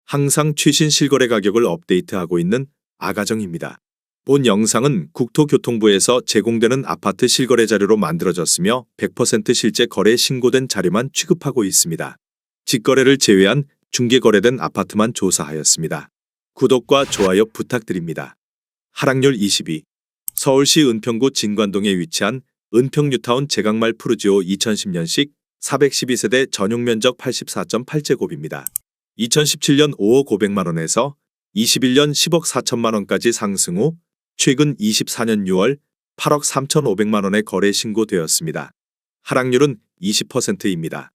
항상 최신 실거래 가격을 업데이트하고 있는 아가정입니다. 본 영상은 국토교통부에서 제공되는 아파트 실거래 자료로 만들어졌으며 100% 실제 거래 신고된 자료만 취급하고 있습니다. 직거래를 제외한 중개 거래된 아파트만 조사하였습니다. 구독과 좋아요 부탁드립니다. 하락률 22. 서울시 은평구 진관동에 위치한 은평뉴타운 제강말 푸르지오 2010년식 412세대 전용 면적 84.8제곱입니다. 2017년 5억 500만원에서 21년 10억 4천만원까지 상승 후 최근 24년 6월 8억 3,500만원에 거래 신고되었습니다. 하락률은 20%입니다.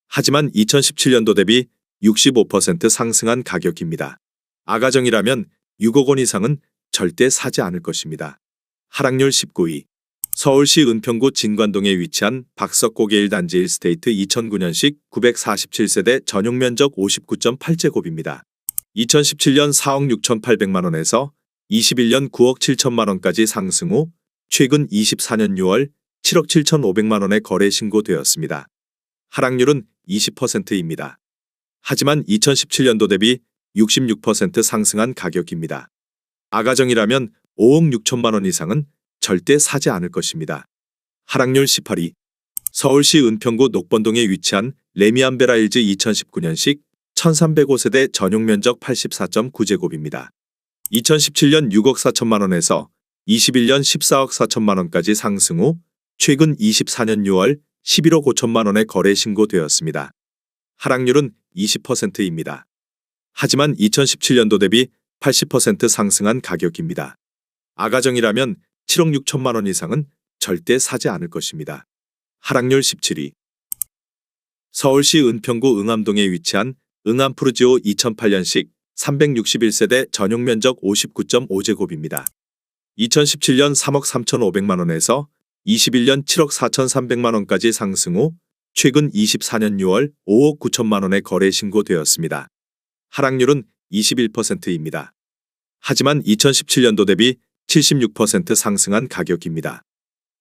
하지만 2017년도 대비 65% 상승한 가격입니다. 아가정이라면 6억 원 이상은 절대 사지 않을 것입니다. 하락률 19위. 서울시 은평구 진관동에 위치한 박석고개 1단지 1스테이트 2009년식 947세대 전용 면적 59.8제곱입니다. 2017년 4억 6,800만원에서 21년 9억 7천만원까지 상승 후 최근 24년 6월 7억 7,500만원에 거래 신고되었습니다. 하락률은 20%입니다. 하지만 2017년도 대비 66% 상승한 가격입니다. 아가정이라면 5억 6천만원 이상은 절대 사지 않을 것입니다. 하락률 18위. 서울시 은평구 녹번동에 위치한 레미안베라 일즈 2019년식 1305세대 전용 면적 84.9제곱입니다. 2017년 6억 4천만원에서 21년 14억 4천만원까지 상승 후 최근 24년 6월 11억 5천만원에 거래 신고되었습니다. 하락률은 20%입니다. 하지만 2017년도 대비 80% 상승한 가격입니다. 아가정이라면 7억 6천만원 이상은 절대 사지 않을 것입니다. 하락률 17위. 서울시 은평구 응암동에 위치한 응암푸르지오 2008년식 361세대 전용 면적 59.5제곱입니다. 2017년 3억 3,500만원에서 21년 7억 4,300만원까지 상승 후 최근 24년 6월 5억 9천만원에 거래 신고되었습니다. 하락률은 21%입니다. 하지만 2017년도 대비 76% 상승한 가격입니다.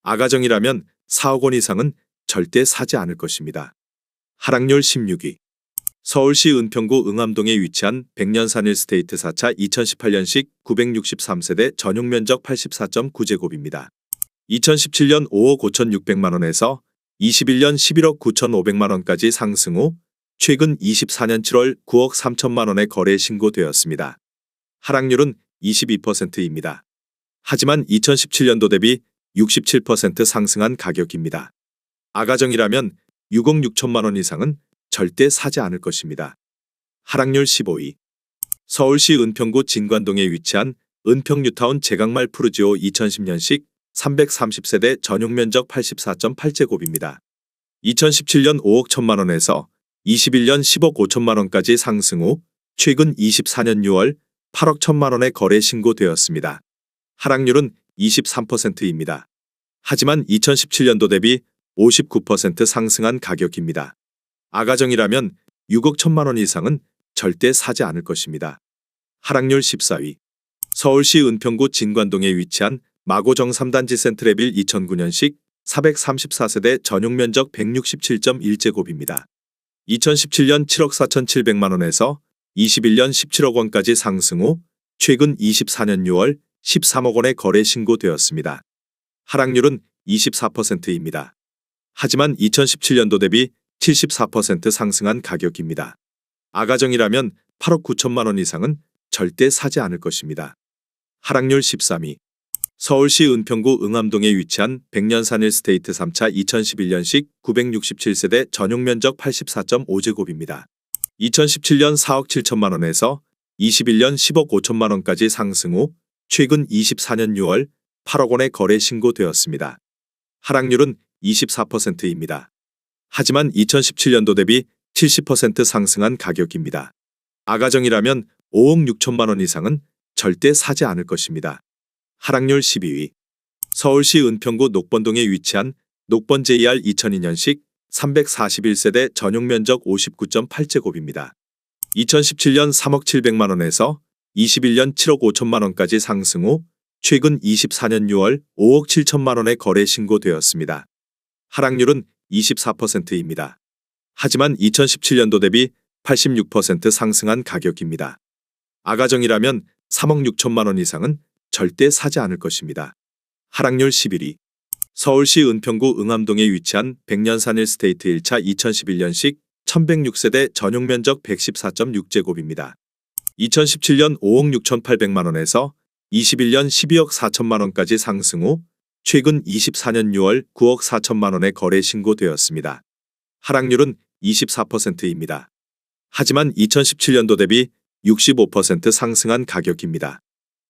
아가정이라면 4억 원 이상은 절대 사지 않을 것입니다. 하락률 16위. 서울시 은평구 응암동에 위치한 백년산 1스테이트 4차 2018년식 963세대 전용 면적 84.9제곱입니다. 2017년 5억 5,600만원에서 21년 11억 9,500만원까지 상승 후 최근 24년 7월 9억 3천만원에 거래 신고되었습니다. 하락률은 22%입니다. 하지만 2017년도 대비 67% 상승한 가격입니다. 아가정이라면 6억 6천만원 이상은 절대 사지 않을 것입니다. 하락률 15위. 서울시 은평구 진관동에 위치한 은평뉴타운 제강말 푸르지오 2010년식 330세대 전용 면적 84.8제곱입니다. 2017년 5억 1천만원에서 21년 10억 5천만원까지 상승 후 최근 24년 6월 8억 1천만원에 거래 신고되었습니다. 하락률은 23%입니다. 하지만 2017년도 대비 59% 상승한 가격입니다. 아가정이라면 6억 1천만원 이상은 절대 사지 않을 것입니다. 하락률 14위. 서울시 은평구 진관동에 위치한 마고정 3단지 센트레빌 2009년식 434세대 전용 면적 167.1제곱입니다. 2017년 7억 4,700만원에서 21년 17억 원까지 상승 후 최근 24년 6월 13억 원에 거래 신고되었습니다. 하락률은 24%입니다. 하지만 2017년도 대비 74% 상승한 가격입니다. 아가정이라면 8억 9천만원 이상은 절대 사지 않을 것입니다. 하락률 13위. 서울시 은평구 응암동에 위치한 백년산 1스테이트 3차 2011년식 967세대 전용 면적 84.5제곱입니다. 2017년 4억 7천만원에서 21년 10억 5천만원까지 상승 후 최근 24년 6월 8억 원에 거래 신고되었습니다. 하락률은 24%입니다. 하지만 2017년도 대비 70% 상승한 가격입니다. 아가정이라면 5억 6천만원 이상은 절대 사지 않을 것입니다. 하락률 12위. 서울시 은평구 녹번동에 위치한 녹번 JR 2002년식 341세대 전용 면적 59.8제곱입니다. 2017년 3억 700만원에서 21년 7억 5천만원까지 상승 후 최근 24년 6월 5억 7천만원에 거래 신고되었습니다. 하락률은 24%입니다. 하지만 2017년도 대비 86% 상승한 가격입니다. 아가정이라면 3억 6천만 원 이상은 절대 사지 않을 것입니다. 하락률 11위. 서울시 은평구 응암동에 위치한 백년산 일스테이트 1차 2011년식 1106세대 전용 면적 114.6제곱입니다. 2017년 5억 6,800만 원에서 21년 12억 4천만 원까지 상승 후 최근 24년 6월 9억 4천만 원에 거래 신고되었습니다. 하락률은 24%입니다. 하지만 2017년도 대비 65% 상승한 가격입니다.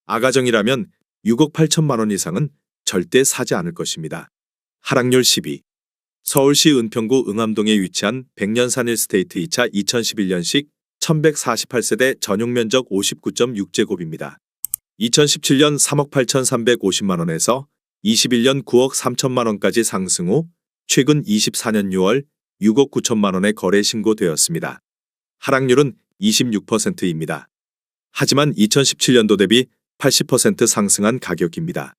아가정이라면 6억 8천만 원 이상은 절대 사지 않을 것입니다. 하락률 10위. 서울시 은평구 응암동에 위치한 백년산 일스테이트 2차 2011년식 1148세대 전용 면적 59.6제곱입니다. 2017년 3억 8,350만 원에서 21년 9억 3천만 원까지 상승 후 최근 24년 6월 6억 9천만 원에 거래 신고되었습니다. 하락률은 26%입니다. 하지만 2017년도 대비 80% 상승한 가격입니다.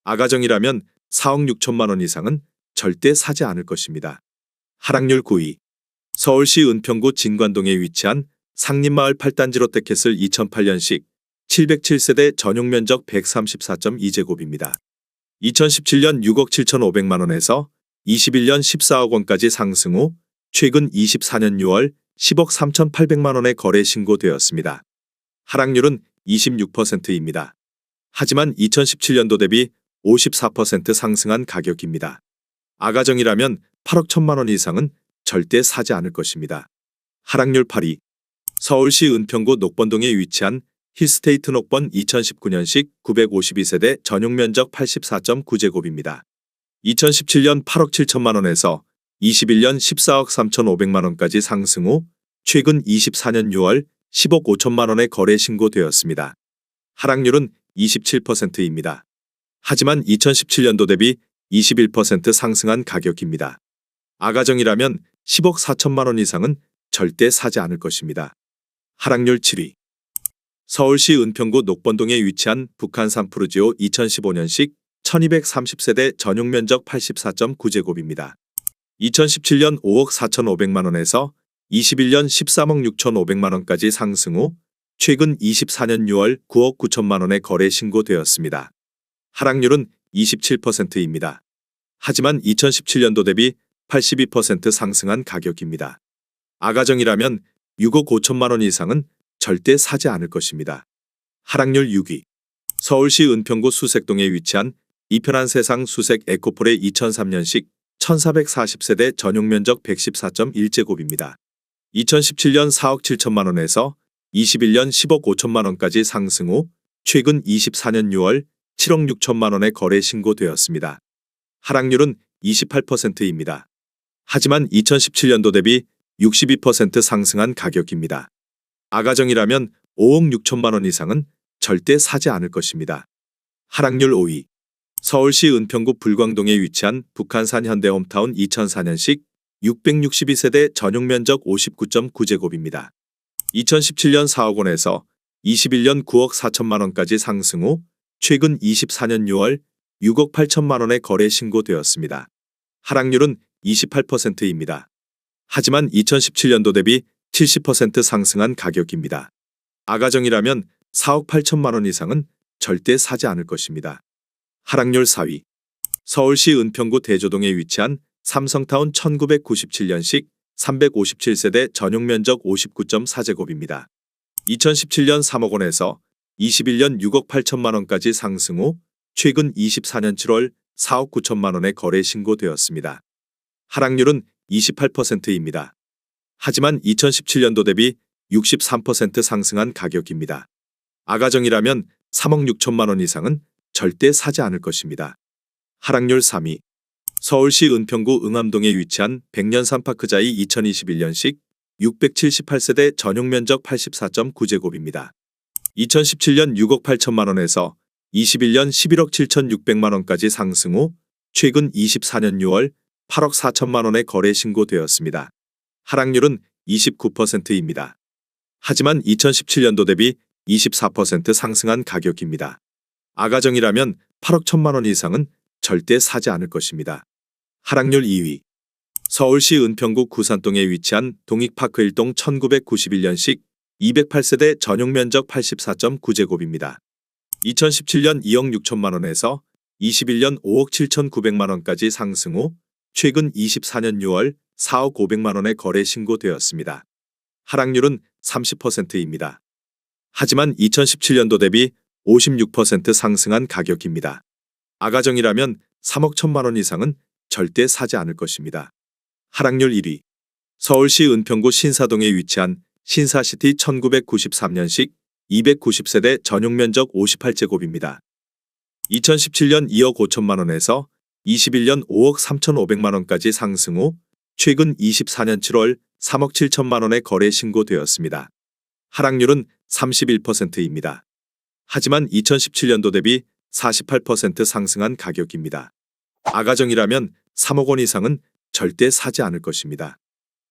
아가정이라면 4억 6천만 원 이상은 절대 사지 않을 것입니다. 하락률 9위. 서울시 은평구 진관동에 위치한 상림마을 8단지 롯데캐슬 2008년식 707세대 전용 면적 134.2제곱입니다. 2017년 6억 7,500만 원에서 21년 14억 원까지 상승 후 최근 24년 6월 10억 3,800만 원에 거래 신고되었습니다. 하락률은 26%입니다. 하지만 2017년도 대비 54% 상승한 가격입니다. 아가정이라면 8억 1천만 원 이상은 절대 사지 않을 것입니다. 하락률 8위. 서울시 은평구 녹번동에 위치한 힐스테이트 녹번 2019년식 952세대 전용 면적 84.9제곱입니다. 2017년 8억 7천만 원에서 21년 14억 3,500만 원까지 상승 후 최근 24년 6월 10억 5천만 원에 거래 신고되었습니다. 하락률은 27%입니다. 하지만 2017년도 대비 21% 상승한 가격입니다. 아가정이라면 10억 4천만 원 이상은 절대 사지 않을 것입니다. 하락률 7위. 서울시 은평구 녹번동에 위치한 북한산 푸르지오 2015년식 1230세대 전용 면적 84.9제곱입니다. 2017년 5억 4,500만 원에서 21년 13억 6,500만 원까지 상승 후 최근 24년 6월 9억 9천만 원에 거래 신고되었습니다. 하락률은 27%입니다. 하지만 2017년도 대비 82% 상승한 가격입니다. 아가정이라면 6억 5천만 원 이상은 절대 사지 않을 것입니다. 하락률 6위. 서울시 은평구 수색동에 위치한 이편한 세상 수색 에코폴의 2003년식 1440세대 전용 면적 114.1제곱입니다. 2017년 4억 7천만 원에서 21년 10억 5천만 원까지 상승 후 최근 24년 6월 7억 6천만 원에 거래 신고되었습니다. 하락률은 28%입니다. 하지만 2017년도 대비 62% 상승한 가격입니다. 아가정이라면 5억 6천만 원 이상은 절대 사지 않을 것입니다. 하락률 5위. 서울시 은평구 불광동에 위치한 북한산 현대홈타운 2004년식 662세대 전용 면적 59.9제곱입니다. 2017년 4억 원에서 21년 9억 4천만 원까지 상승 후 최근 24년 6월 6억 8천만 원에 거래 신고되었습니다. 하락률은 28%입니다. 하지만 2017년도 대비 70% 상승한 가격입니다. 아가정이라면 4억 8천만 원 이상은 절대 사지 않을 것입니다. 하락률 4위. 서울시 은평구 대조동에 위치한 삼성타운 1997년식 357세대 전용 면적 59.4제곱입니다. 2017년 3억 원에서 21년 6억 8천만 원까지 상승 후 최근 24년 7월 4억 9천만 원에 거래 신고되었습니다. 하락률은 28%입니다. 하지만 2017년도 대비 63% 상승한 가격입니다. 아가정이라면 3억 6천만 원 이상은 절대 사지 않을 것입니다. 하락률 3위. 서울시 은평구 응암동에 위치한 백년산 파크자이 2021년식 678세대 전용 면적 84.9제곱입니다. 2017년 6억 8천만 원에서 21년 11억 7,600만 원까지 상승 후 최근 24년 6월 8억 4천만 원에 거래 신고되었습니다. 하락률은 29%입니다. 하지만 2017년도 대비 24% 상승한 가격입니다. 아가정이라면 8억 1천만 원 이상은 절대 사지 않을 것입니다. 하락률 2위. 서울시 은평구 구산동에 위치한 동익파크 1동 1991년식 208세대 전용 면적 84.9제곱입니다. 2017년 2억 6천만 원에서 21년 5억 7,900만 원까지 상승 후 최근 24년 6월 4억 500만 원에 거래 신고되었습니다. 하락률은 30%입니다. 하지만 2017년도 대비 56% 상승한 가격입니다. 아가정이라면 3억 1천만 원 이상은 절대 사지 않을 것입니다. 하락률 1위. 서울시 은평구 신사동에 위치한 신사시티 1993년식 290세대 전용 면적 58제곱입니다. 2017년 2억 5천만 원에서 21년 5억 3,500만 원까지 상승 후 최근 24년 7월 3억 7천만 원에 거래 신고되었습니다. 하락률은 31%입니다. 하지만 2017년도 대비 48% 상승한 가격입니다. 아가정이라면 3억 원 이상은 절대 사지 않을 것입니다.